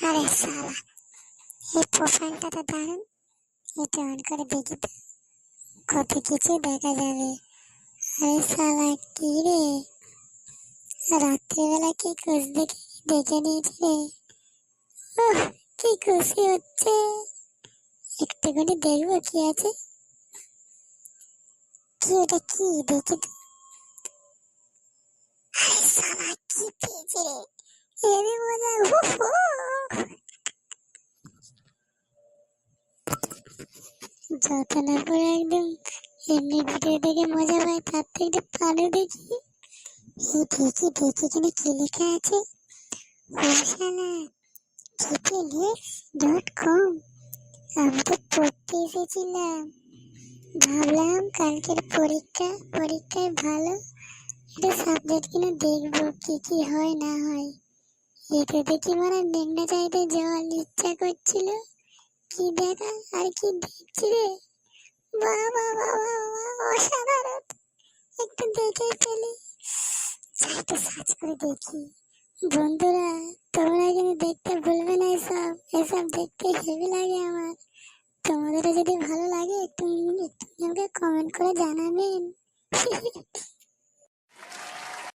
আরে শালা, এই প্রোফাইলটা তো দারুণ। এটা অন করে দেখি তো কত কিছু দেখা যাবে। আরে শালা, কি রে, রাত্রিবেলা কি খোঁজ দেখে দেখে নিয়েছি রে। ওহ, কি খুশি হচ্ছে। একটুখানি দেখবো কি আছে। কি ওটা, কি দেখি তো। আরে শালা, কি পেয়েছে রে। এরে মজা, উফ, যত না করে একদম এমনি ভিডিও দেখে মজা পাই, তার থেকে একটু ভালো দেখি। এই দেখি দেখি এখানে কি লেখা আছে। ও শালা, gplex.com। আমি তো পড়তে এসেছিলাম, ভাবলাম কালকের পরীক্ষায় ভালো একটা সাবজেক্ট কিনে দেখবো কি কি হয় না হয়। এতে দেখি মানে মেঘনা চাইতে জল ইচ্ছা করছিল। কি দেখা আর কি দেখছি রে। বাহ বাহ বাহ বাহ বাহ, অসাধারণ। একটু দেখে ফেলি, যাই একটু সার্চ করে দেখি। বন্ধুরা, তোমরা কিন্তু দেখতে ভুলবে না। এসব এসব দেখতে হেভি লাগে আমার। তোমাদেরও যদি ভালো লাগে একটু একটু আমাকে কমেন্ট করে জানাবেন।